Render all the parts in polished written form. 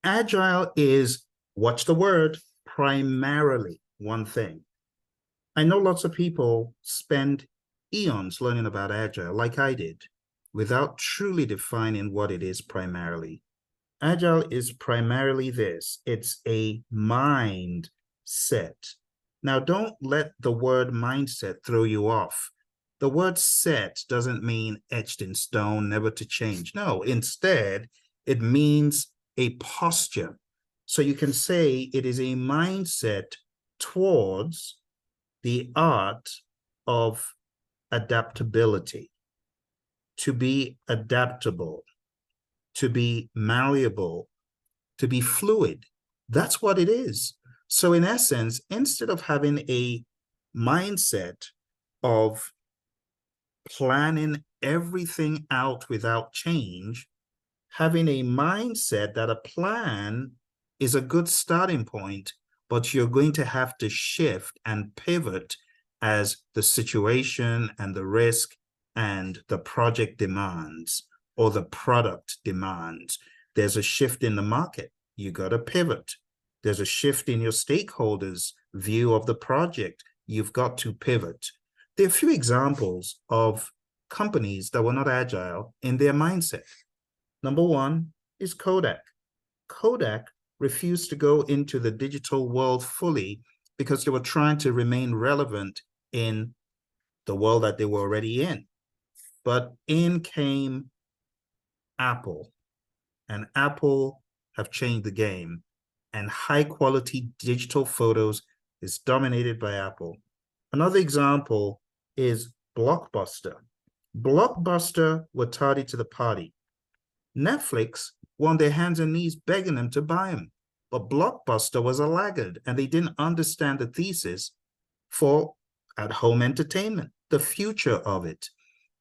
Agile is, watch the word, primarily one thing. I know lots of people spend eons learning about Agile, like I did, without truly defining what it is primarily. Agile is primarily this. It's a mindset. Now, don't let the word mindset throw you off. The word set doesn't mean etched in stone, never to change. No, instead, it means a posture. So you can say it is a mindset towards the art of adaptability, to be adaptable, to be malleable, to be fluid. That's what it is. So in essence, instead of having a mindset of planning everything out without change, having a mindset that a plan is a good starting point, but you're going to have to shift and pivot as the situation and the risk and the project demands or the product demands. There's a shift in the market. You got to pivot. There's a shift in your stakeholders' view of the project. You've got to pivot. There are a few examples of companies that were not agile in their mindset. Number one is Kodak. Kodak refused to go into the digital world fully because they were trying to remain relevant in the world that they were already in. But in came Apple, and Apple have changed the game, and high quality digital photos is dominated by Apple. Another example is Blockbuster. Blockbuster were tardy to the party. Netflix were on their hands and knees begging them to buy them. But Blockbuster was a laggard, and they didn't understand the thesis for at-home entertainment, the future of it.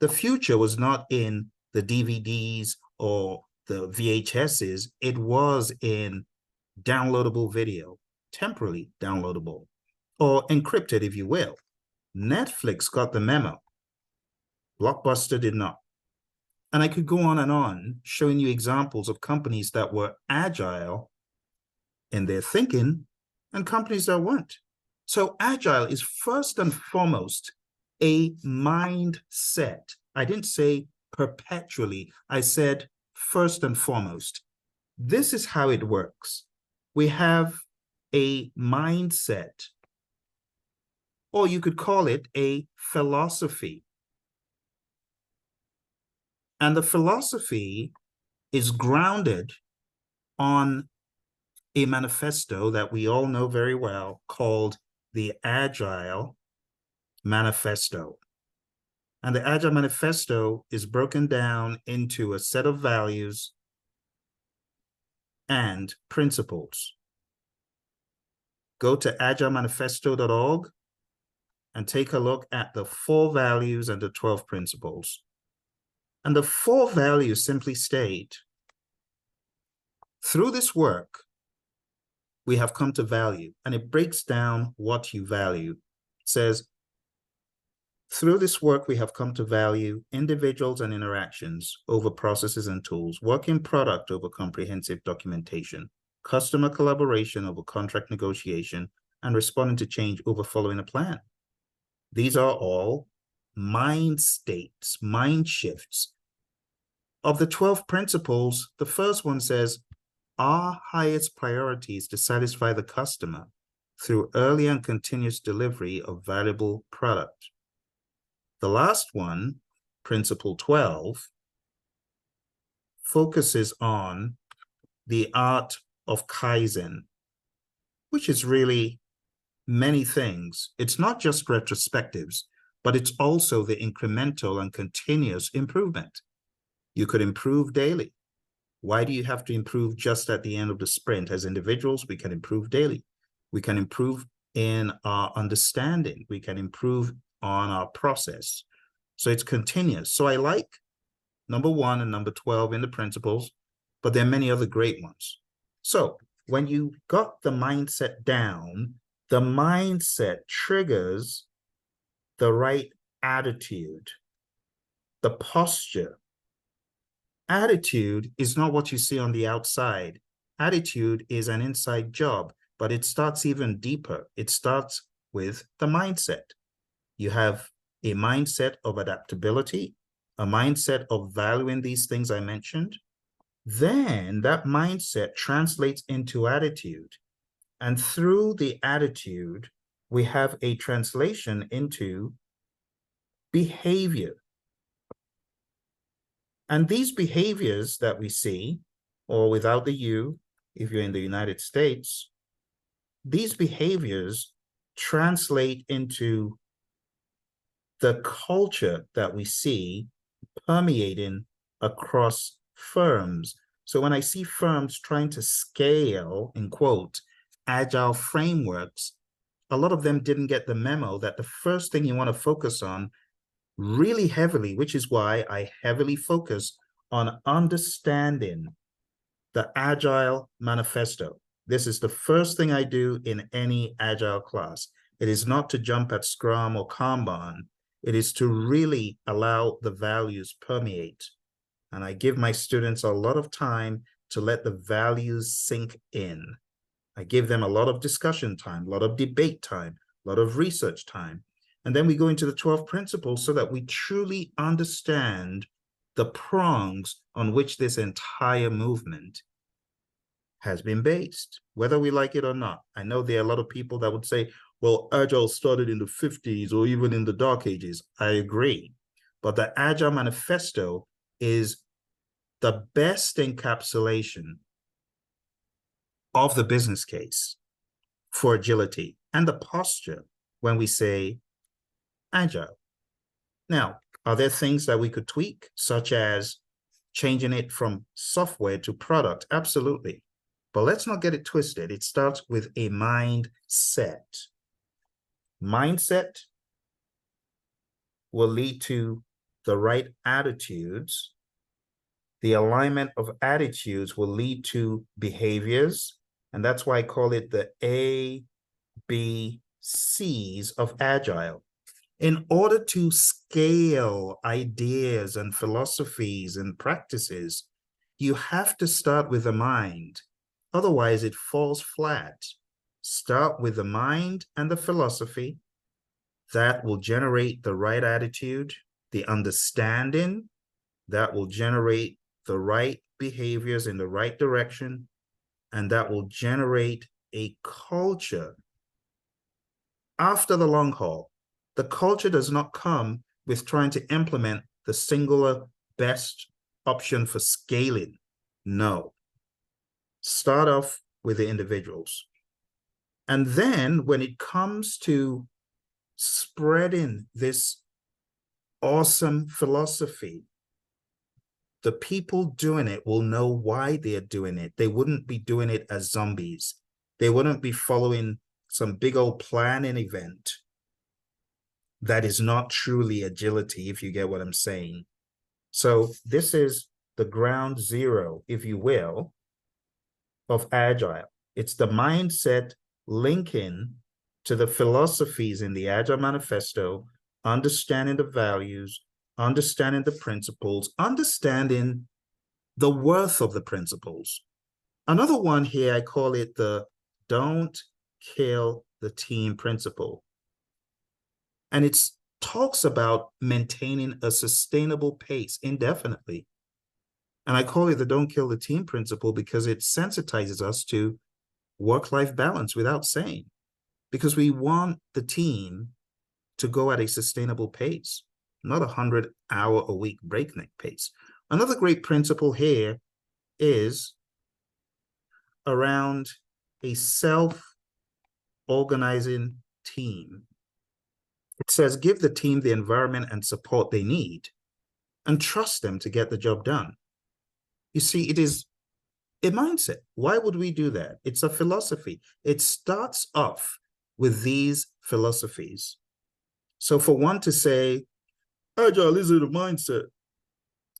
The future was not in the DVDs or the VHSs. It was in downloadable video, temporarily downloadable, or encrypted, if you will. Netflix got the memo. Blockbuster did not. And I could go on showing you examples of companies that were agile in their thinking and companies that weren't. So agile is first and foremost a mindset. I didn't say perpetually. I said first and foremost. This is how it works. We have a mindset, or you could call it a philosophy. And the philosophy is grounded on a manifesto that we all know very well called the Agile Manifesto. And the Agile Manifesto is broken down into a set of values and principles. Go to agilemanifesto.org and take a look at the 4 values and the 12 principles. And the 4 values simply state, through this work, we have come to value, and it breaks down what you value. It says, through this work, we have come to value individuals and interactions over processes and tools, work in product over comprehensive documentation, customer collaboration over contract negotiation, and responding to change over following a plan. These are all mind states, mind shifts. Of the 12 principles, the first one says, our highest priority is to satisfy the customer through early and continuous delivery of valuable product. The last one, principle 12, focuses on the art of Kaizen, which is really many things. It's not just retrospectives, but it's also the incremental and continuous improvement. You could improve daily. Why do you have to improve just at the end of the sprint? As individuals, we can improve daily. We can improve in our understanding. We can improve on our process. So it's continuous. So I like number 1 and number 12 in the principles, but there are many other great ones. So when you got the mindset down, the mindset triggers the right attitude, the posture. Attitude is not what you see on the outside. attitude is an inside job, but it starts even deeper. It starts with the mindset. You have a mindset of adaptability, a mindset of valuing these things I mentioned. Then that mindset translates into attitude. And through the attitude, we have a translation into behavior. And these behaviors that we see, or without the U, if you're in the United States, these behaviors translate into the culture that we see permeating across firms. So when I see firms trying to scale, in quote, agile frameworks, a lot of them didn't get the memo that the first thing you want to focus on really heavily, which is why I heavily focus on understanding the Agile Manifesto. This is the first thing I do in any Agile class. It is not to jump at Scrum or Kanban. It is to really allow the values permeate. And I give my students a lot of time to let the values sink in. I give them a lot of discussion time, a lot of debate time, a lot of research time. And then we go into the 12 principles so that we truly understand the prongs on which this entire movement has been based, whether we like it or not. I know there are a lot of people that would say, well, Agile started in the 50s or even in the dark ages. I agree. But the Agile Manifesto is the best encapsulation of the business case for agility and the posture when we say Agile. Now, are there things that we could tweak, such as changing it from software to product? Absolutely. But let's not get it twisted. It starts with a mindset. Mindset will lead to the right attitudes. The alignment of attitudes will lead to behaviors. And that's why I call it the ABCs of Agile. In order to scale ideas and philosophies and practices, you have to start with the mind. Otherwise, it falls flat. Start with the mind and the philosophy. That will generate the right attitude, the understanding. That will generate the right behaviors in the right direction. And that will generate a culture. After the long haul, the culture does not come with trying to implement the singular best option for scaling. No. Start off with the individuals. And then when it comes to spreading this awesome philosophy, the people doing it will know why they're doing it. They wouldn't be doing it as zombies. They wouldn't be following some big old planning event that is not truly agility, if you get what I'm saying. So this is the ground zero, if you will, of Agile. It's the mindset linking to the philosophies in the Agile Manifesto, understanding the values, understanding the principles, understanding the worth of the principles. Another one here, I call it the don't kill the team principle. And it talks about maintaining a sustainable pace indefinitely. And I call it the don't kill the team principle because it sensitizes us to work-life balance without saying, because we want the team to go at a sustainable pace, not 100-hour-a-week breakneck pace. Another great principle here is around a self-organizing team. It says, give the team the environment and support they need and trust them to get the job done. You see, it is a mindset. Why would we do that? It's a philosophy. It starts off with these philosophies. So for one to say, Agile isn't a mindset,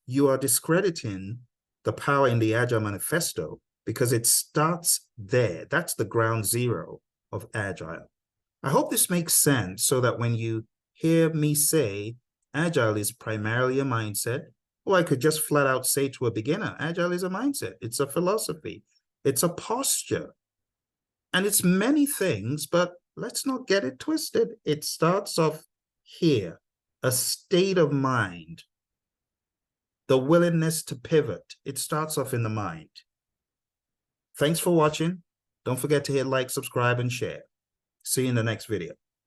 you are discrediting the power in the Agile Manifesto because it starts there. That's the ground zero of Agile. I hope this makes sense so that when you hear me say Agile is primarily a mindset, or I could just flat out say to a beginner, Agile is a mindset. It's a philosophy. It's a posture. And it's many things, but let's not get it twisted. It starts off here, a state of mind, the willingness to pivot. It starts off in the mind. Thanks for watching. Don't forget to hit like, subscribe, and share. See you in the next video.